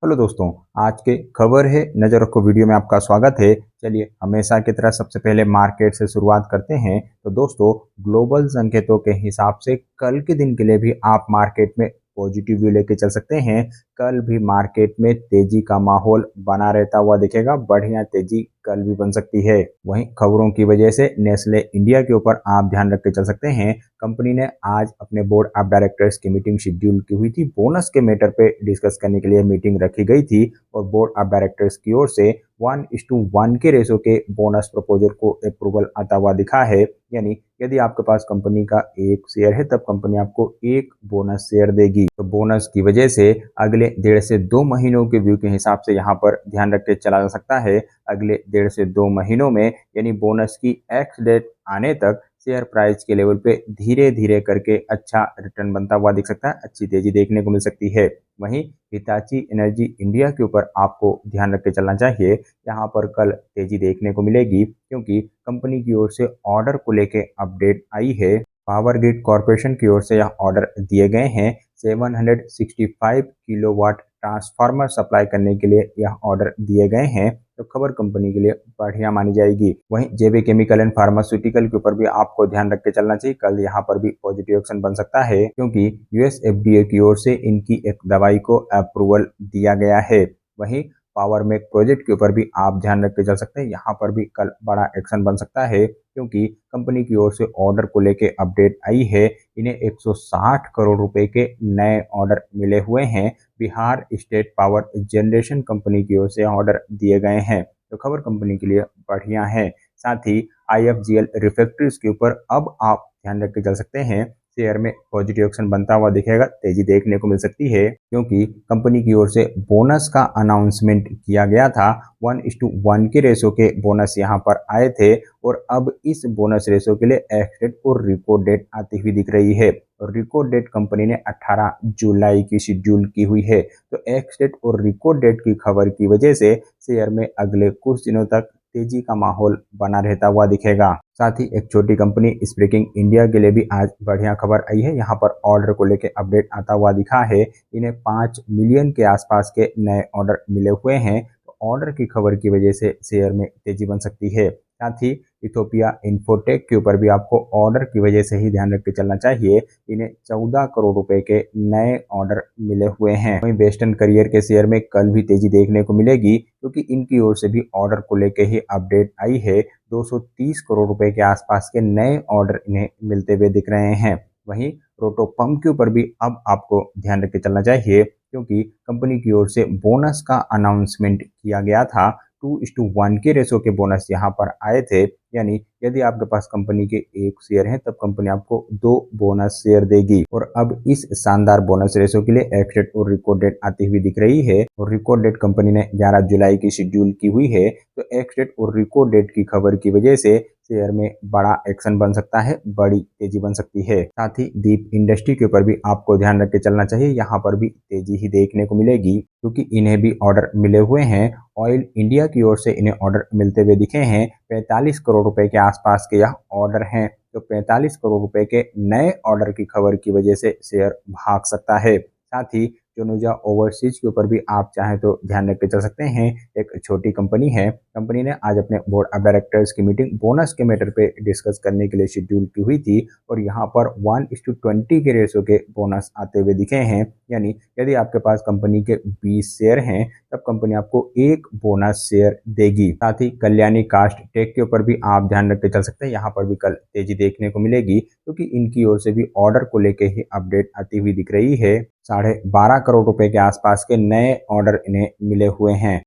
Hello दोस्तों। आज के खबर है नजर रखो वीडियो में आपका स्वागत है। चलिए हमेशा की तरह सबसे पहले मार्केट से शुरुआत करते हैं। तो दोस्तों, ग्लोबल संकेतों के हिसाब से कल के दिन के लिए भी आप मार्केट में पॉजिटिव व्यू लेके चल सकते हैं। कल भी मार्केट में तेजी का माहौल बना रहता हुआ दिखेगा। बढ़िया तेजी कल भी बन सकती है। वहीं खबरों की वजह से नेस्ले इंडिया के ऊपर आप ध्यान रख के चल सकते हैं। कंपनी ने आज अपने बोर्ड ऑफ डायरेक्टर्स की मीटिंग शेड्यूल की हुई थी। बोनस के मैटर पे डिस्कस करने के लिए मीटिंग रखी गई थी और बोर्ड ऑफ डायरेक्टर्स की ओर से 1:1 के रेशो के बोनस प्रपोजल को अप्रूवल आता हुआ दिखा है। यानी यदि आपके पास कंपनी का एक शेयर है तब कंपनी आपको एक बोनस शेयर देगी। तो बोनस की वजह से अगले 1.5 से 2 महीनों के व्यू के हिसाब से यहाँ पर ध्यान रख के चला जा सकता है। अगले 1.5 से 2 महीनों में यानी बोनस की एक्स डेट आने तक शेयर प्राइस के लेवल पे धीरे धीरे करके अच्छा रिटर्न बनता हुआ दिख सकता है। अच्छी तेजी देखने को मिल सकती है। वहीं हिताची एनर्जी इंडिया के ऊपर आपको ध्यान रख के चलना चाहिए। यहाँ पर कल तेजी देखने को मिलेगी क्योंकि कंपनी की ओर से ऑर्डर को लेके अपडेट आई है। पावर ग्रिड कॉरपोरेशन की ओर से यह ऑर्डर दिए गए हैं। 765 किलोवाट ट्रांसफार्मर सप्लाई करने के लिए यह ऑर्डर दिए गए हैं। तो खबर कंपनी के लिए बढ़िया मानी जाएगी। वहीं जेबी केमिकल एंड फार्मास्यूटिकल के ऊपर भी आपको ध्यान रख के चलना चाहिए। कल यहाँ पर भी पॉजिटिव एक्शन बन सकता है क्योंकि यूएस एफडीए की ओर से इनकी एक दवाई को अप्रूवल दिया गया है। वहीं पावर मेक प्रोजेक्ट के ऊपर भी आप ध्यान रख के चल सकते हैं। यहाँ पर भी कल बड़ा एक्शन बन सकता है क्योंकि कंपनी की ओर से ऑर्डर को लेके अपडेट आई है। इन्हें 160 करोड़ रुपए के नए ऑर्डर मिले हुए हैं। Bihar state power generation company की ओर से ऑर्डर दिए गए हैं। तो खबर कंपनी के लिए बढ़िया है। साथ ही आईएफजीएल रिफैक्ट्रीज के ऊपर अब आप ध्यान रख के चल सकते हैं। शेयर में पॉजिटिव एक्शन बनता हुआ दिखेगा। तेजी देखने को मिल सकती है क्योंकि कंपनी की ओर से बोनस का अनाउंसमेंट किया गया था। 1:1 के रेशो के बोनस यहाँ पर आए थे और अब इस बोनस रेशो के लिए एक्स डेट और रिकॉर्ड डेट आती हुई दिख रही है। और रिकॉर्ड डेट कंपनी ने 18 जुलाई की शेड्यूल की हुई है। तो एक्स डेट और रिकॉर्ड डेट की खबर की वजह से शेयर में अगले कुछ दिनों तक तेजी का माहौल बना रहता हुआ दिखेगा। साथ ही एक छोटी कंपनी स्प्रेकिंग इंडिया के लिए भी आज बढ़िया खबर आई है। यहाँ पर ऑर्डर को लेकर अपडेट आता हुआ दिखा है। इन्हें 5 मिलियन के आसपास के नए ऑर्डर मिले हुए हैं। तो ऑर्डर की खबर की वजह से शेयर में तेजी बन सकती है। साथ ही इथोपिया इन्फोटेक के ऊपर भी आपको ऑर्डर की वजह से ही ध्यान रख के चलना चाहिए। इन्हें 14 करोड़ रुपए के नए ऑर्डर मिले हुए हैं। वहीं वेस्टर्न करियर के शेयर में कल भी तेजी देखने को मिलेगी क्योंकि इनकी ओर से भी ऑर्डर को लेके ही अपडेट आई है। 230 करोड़ रुपए के आसपास के नए ऑर्डर इन्हें मिलते हुए दिख रहे हैं। वहीं रोटो पंप के ऊपर भी अब आपको ध्यान रख के चलना चाहिए क्योंकि कंपनी की ओर से बोनस का अनाउंसमेंट किया गया था। 2:1 के रेशो के बोनस यहाँ पर आए थे। यानी यदि आपके पास कंपनी के एक शेयर हैं तब कंपनी आपको 2 बोनस शेयर देगी। और अब इस शानदार बोनस रेशो के लिए एक्स डेट और रिकॉर्ड डेट आती हुई दिख रही है। और रिकॉर्ड डेट कंपनी ने 11 जुलाई की शेड्यूल की हुई है। तो एक्स डेट और रिकॉर्ड डेट की खबर की वजह से शेयर में बड़ा एक्शन बन सकता है, बड़ी तेजी बन सकती है। साथ ही दीप इंडस्ट्री के ऊपर भी आपको ध्यान रख के चलना चाहिए। यहाँ पर भी तेजी ही देखने को मिलेगी क्योंकि इन्हें भी ऑर्डर मिले हुए हैं। ऑयल इंडिया की ओर से इन्हें ऑर्डर मिलते हुए दिखे हैं। 45 करोड़ रुपए के आसपास के यह ऑर्डर हैं। तो 45 करोड़ रुपए के नए ऑर्डर की खबर की वजह से शेयर भाग सकता है। साथ ही जोनुजा ओवरसीज के ऊपर भी आप चाहें तो ध्यान रख के चल सकते हैं। एक छोटी कंपनी है। कंपनी ने आज अपने बोर्ड ऑफ डायरेक्टर्स की मीटिंग बोनस के मैटर पे डिस्कस करने के लिए शेड्यूल की हुई थी और यहाँ पर 1:20 के रेशो के बोनस आते हुए दिखे हैं। यानी यदि आपके पास कंपनी के 20 शेयर हैं तब कंपनी आपको एक बोनस शेयर देगी। साथ ही कल्याणी कास्ट टेक के ऊपर भी आप ध्यान रख के चल सकते हैं। यहाँ पर भी कल तेजी देखने को मिलेगी क्योंकि इनकी ओर से भी ऑर्डर को लेके ही अपडेट आती हुई दिख रही है। 12.5 करोड़ रुपए के आसपास के नए ऑर्डर इन्हें मिले हुए हैं।